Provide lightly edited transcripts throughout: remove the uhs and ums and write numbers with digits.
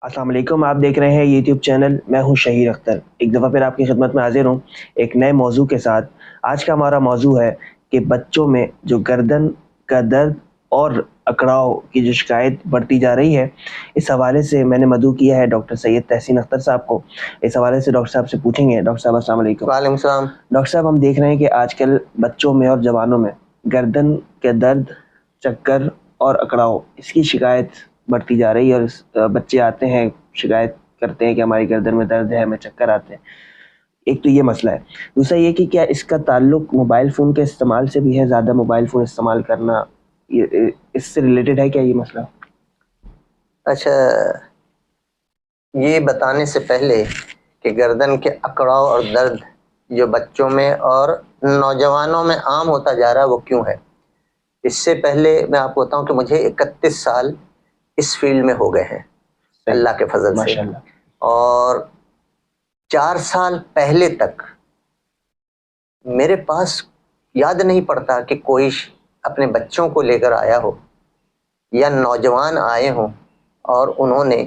अस्सलाम वालेकुम। आप देख रहे हैं यूट्यूब चैनल। मैं हूं शहीर अख्तर। एक दफ़ा फिर आपकी खिदमत में हाजिर हूं एक नए मौजू के साथ। आज का हमारा मौजू है कि बच्चों में जो गर्दन का दर्द और अकड़ाव की जो शिकायत बढ़ती जा रही है, इस हवाले से मैंने मदऊ किया है डॉक्टर सैयद तहसीन अख्तर साहब को। इस हवाले से डॉक्टर साहब से पूछेंगे। डॉक्टर साहब अस्सलाम वालेकुम। वालेकुम सलाम। डॉक्टर साहब, हम देख रहे हैं कि आजकल बच्चों में और जवानों में गर्दन के दर्द, चक्कर और अकड़ाव, इसकी शिकायत बढ़ती जा रही है। और बच्चे आते हैं, शिकायत करते हैं कि हमारी गर्दन में दर्द है, हमें चक्कर आते हैं। एक तो ये मसला है। दूसरा ये कि क्या इसका ताल्लुक मोबाइल फ़ोन के इस्तेमाल से भी है? ज़्यादा मोबाइल फ़ोन इस्तेमाल करना, ये इससे रिलेटेड है क्या ये मसला? अच्छा, ये बताने से पहले कि गर्दन के अकड़ाव और दर्द जो बच्चों में और नौजवानों में आम होता जा रहा है वो क्यों है, इससे पहले मैं आपको बताऊं कि मुझे 31 साल इस फील्ड में हो गए हैं अल्लाह के फजल से। माशाल्लाह। और 4 साल पहले तक मेरे पास याद नहीं पड़ता कि कोई अपने बच्चों को लेकर आया हो या नौजवान आए हों और उन्होंने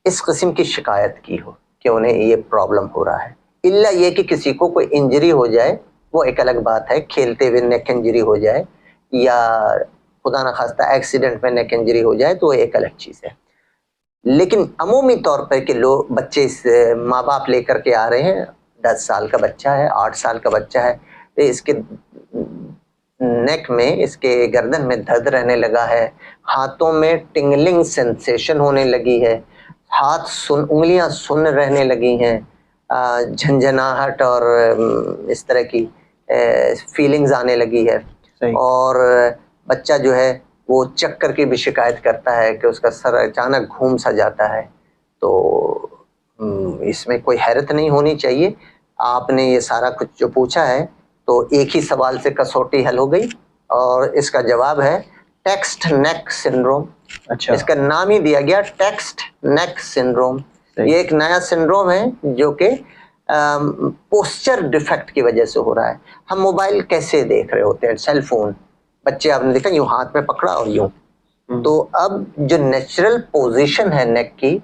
इस किस्म की शिकायत की हो कि उन्हें ये प्रॉब्लम हो रहा है। इल्ला ये कि किसी को कोई इंजरी हो जाए, वो एक अलग बात है, खेलते हुए नेक इंजरी हो जाए या खुदा न खास्ता एक्सीडेंट में नेक इंजरी हो जाए तो वो एक अलग चीज़ है। लेकिन अमूमी तौर पर कि लोग बच्चे माँ बाप लेकर के आ रहे हैं, 10 साल का बच्चा है, 8 साल का बच्चा है, तो इसके नेक में, इसके गर्दन में दर्द रहने लगा है, हाथों में टिंगलिंग सेंसेशन होने लगी है, उंगलियां सुन्न रहने लगी हैं, झंझनाहट और इस तरह की फीलिंग्स आने लगी है। और बच्चा जो है वो चक्कर की भी शिकायत करता है कि उसका सर अचानक घूम सा जाता है। तो इसमें कोई हैरत नहीं होनी चाहिए। आपने ये सारा कुछ जो पूछा है तो एक ही सवाल से कसौटी हल हो गई और इसका जवाब है टेक्स्ट नेक सिंड्रोम। अच्छा। इसका नाम ही दिया गया टेक्स्ट नेक सिंड्रोम। ये एक नया सिंड्रोम है जो कि पोस्चर डिफेक्ट की वजह से हो रहा है। हम मोबाइल कैसे देख रहे होते हैं, सेल फोन, बच्चे आपने देखा यूं हाथ में पकड़ा और यूं, तो अब जो नेचुरल पोजीशन है नेक की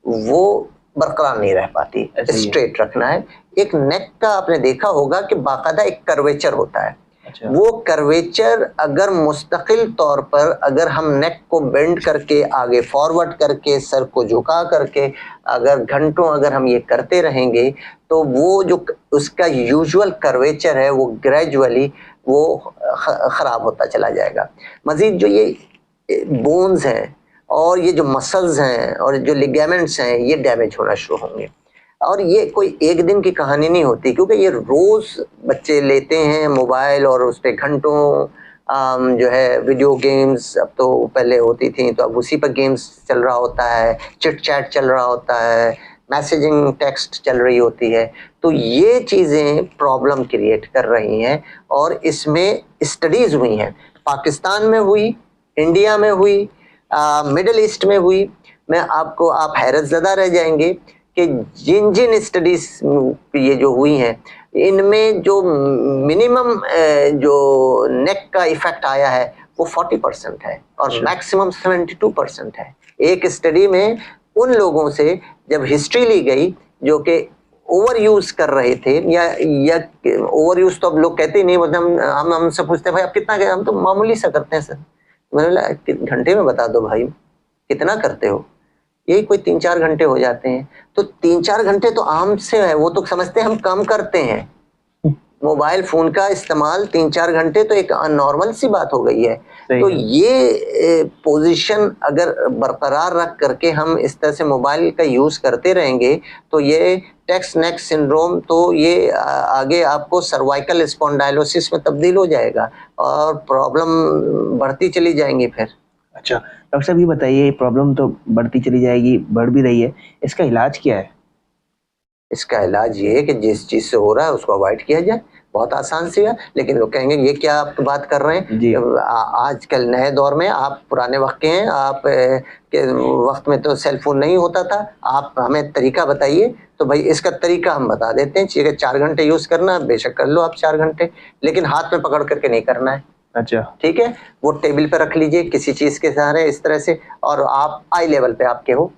वो बरकरार नहीं रह पाती, स्ट्रेट रखना है। एक नेक का आपने देखा होगा कि बाकायदा एक कर्वेचर होता है। अच्छा। वो कर्वेचर अगर मुस्तकिल तौर पर अगर हम नेक को बेंड करके आगे फॉरवर्ड करके सर को झुका करके अगर घंटों अगर हम ये करते रहेंगे तो वो जो उसका यूजुअल कर्वेचर है वो ग्रेजुअली वो खराब होता चला जाएगा। मजीद जो ये बोन्स हैं और ये जो मसल्स हैं और जो लिगामेंट्स हैं ये डैमेज होना शुरू होंगे। और ये कोई एक दिन की कहानी नहीं होती, क्योंकि ये रोज बच्चे लेते हैं मोबाइल और उस पर घंटों जो है वीडियो गेम्स, अब तो पहले होती थी तो अब उसी पर गेम्स चल रहा होता है, चिट चैट चल रहा होता है, मैसेजिंग टेक्स्ट चल रही होती है। तो ये चीज़ें प्रॉब्लम क्रिएट कर रही हैं और इसमें स्टडीज़ हुई हैं, पाकिस्तान में हुई, इंडिया में हुई, मिडिल ईस्ट में हुई। मैं आपको आप हैरत ज़दा रह जाएंगे कि जिन जिन स्टडीज ये जो हुई हैं इनमें जो मिनिमम जो नेक का इफेक्ट आया है वो 40% है और मैक्सिमम 72% है। एक स्टडी में उन लोगों से जब हिस्ट्री ली गई जो कि ओवर यूज कर रहे थे या ओवर यूज तो अब लोग कहते ही नहीं, मतलब हम हमसे पूछते हैं भाई आप कितना, हम तो मामूली सा करते हैं सर। मैंने घंटे में बता दो भाई कितना करते हो, यही कोई 3-4 घंटे हो जाते हैं। तो 3-4 घंटे तो आम से है, वो तो समझते हैं हम कम करते हैं। मोबाइल फोन का इस्तेमाल 3-4 घंटे तो एक नॉर्मल सी बात हो गई है। तो ये पोजीशन अगर बरकरार रख करके हम इस तरह से मोबाइल का यूज करते रहेंगे तो ये टेक्स्ट नेक सिंड्रोम तो ये आगे आपको सर्वाइकल स्पॉन्डाइलोसिस में तब्दील हो जाएगा और प्रॉब्लम बढ़ती चली जाएंगी फिर। अच्छा डॉक्टर साहब, ये बताइए, प्रॉब्लम तो बढ़ती चली जाएगी, बढ़ भी रही है, इसका इलाज क्या है? इसका इलाज ये है कि जिस चीज से हो रहा है उसको अवॉइड किया जाए। बहुत आसान सी है, लेकिन लोग कहेंगे ये क्या आप बात कर रहे हैं। आजकल नए दौर में, आप पुराने वक्त के हैं, आप के वक्त में तो सेल फोन नहीं होता था। आप हमें तरीका बताइए तो भाई इसका तरीका हम बता देते हैं। ठीक है, 4 घंटे यूज करना बेशक कर लो आप 4 घंटे, लेकिन हाथ में पकड़ करके नहीं करना है। अच्छा ठीक है, वो टेबल पे रख लीजिए किसी चीज के सहारे इस तरह से, और आप आई लेवल पे आपके हो,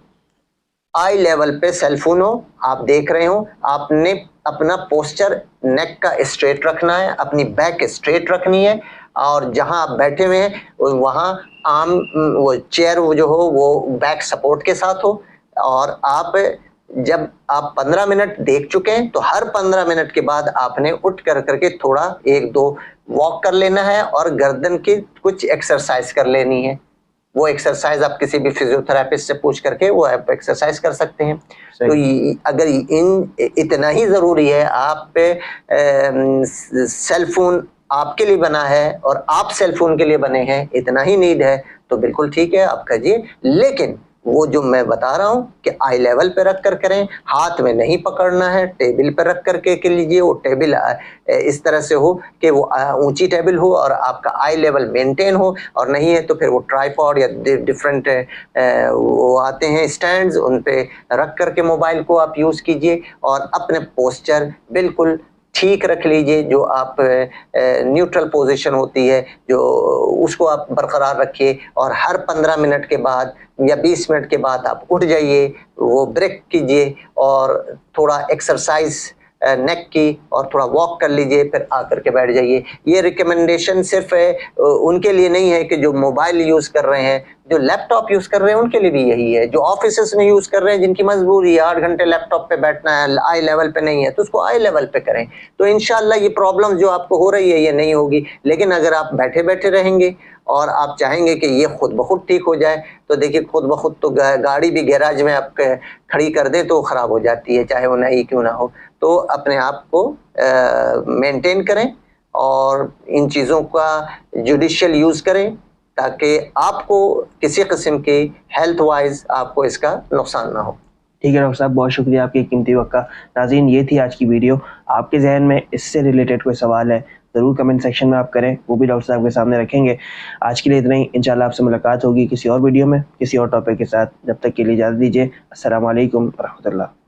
आई लेवल पे सेल फोन हो, आप देख रहे हो, आपने अपना पोस्चर नेक का स्ट्रेट रखना है, अपनी बैक स्ट्रेट रखनी है, और जहां आप बैठे हुए हैं वहां आर्म वो चेयर वो जो हो वो बैक सपोर्ट के साथ हो। और आप जब आप 15 मिनट देख चुके हैं तो हर 15 मिनट के बाद आपने उठ कर करके थोड़ा 1-2 वॉक कर लेना है और गर्दन की कुछ एक्सरसाइज कर लेनी है। वो एक्सरसाइज आप किसी भी फिजियोथेरेपिस्ट से पूछ करके वो आप एक्सरसाइज कर सकते हैं। तो अगर इतना ही जरूरी है, आप सेल फोन आपके लिए बना है और आप सेल फोन के लिए बने हैं, इतना ही नीड है तो बिल्कुल ठीक है, आप करिए। लेकिन वो जो मैं बता रहा हूँ कि आई लेवल पे रख कर करें, हाथ में नहीं पकड़ना है, टेबल पे रख करके लीजिए। वो टेबल इस तरह से हो कि वो ऊंची टेबल हो और आपका आई लेवल मेंटेन हो, और नहीं है तो फिर वो ट्राइपॉड या डिफरेंट वो आते हैं स्टैंड्स, उन पे रख करके मोबाइल को आप यूज कीजिए और अपने पोस्चर बिल्कुल ठीक रख लीजिए। जो आप न्यूट्रल पोजीशन होती है जो उसको आप बरकरार रखिए, और हर 15 मिनट के बाद या 20 मिनट के बाद आप उठ जाइए, वो ब्रेक कीजिए और थोड़ा एक्सरसाइज नेक की और थोड़ा वॉक कर लीजिए, फिर आकर के बैठ जाइए। ये रिकमेंडेशन सिर्फ उनके लिए नहीं है कि जो मोबाइल यूज कर रहे हैं, जो लैपटॉप यूज कर रहे हैं उनके लिए भी यही है। जो ऑफिस में यूज कर रहे हैं, जिनकी मजबूरी है 8 घंटे लैपटॉप पे बैठना है, आई लेवल पे नहीं है, तो उसको आई लेवल पे करें, तो इंशाल्लाह ये प्रॉब्लम जो आपको हो रही है ये नहीं होगी। लेकिन अगर आप बैठे बैठे रहेंगे और आप चाहेंगे कि ये खुद ब खुद ठीक हो जाए, तो देखिए खुद ब खुद तो गाड़ी भी गैराज में आप खड़ी कर दे तो खराब हो जाती है, चाहे वो नई क्यों ना हो। तो अपने आप को मेंटेन करें और इन चीज़ों का जुडिशियल यूज़ करें ताकि आपको किसी किस्म की हेल्थ वाइज आपको इसका नुकसान ना हो। ठीक है डॉक्टर साहब, बहुत शुक्रिया आपके कीमती वक्त का। नाज़रीन, ये थी आज की वीडियो। आपके जहन में इससे रिलेटेड कोई सवाल है ज़रूर कमेंट सेक्शन में आप करें, वो भी डॉक्टर साहब के सामने रखेंगे। आज के लिए इतना ही, इंशाल्लाह आपसे मुलाकात होगी किसी और वीडियो में किसी और टॉपिक के साथ। जब तक के लिए इजाज़त दीजिए। अस्सलाम वालेकुम व रहमतुल्लाह।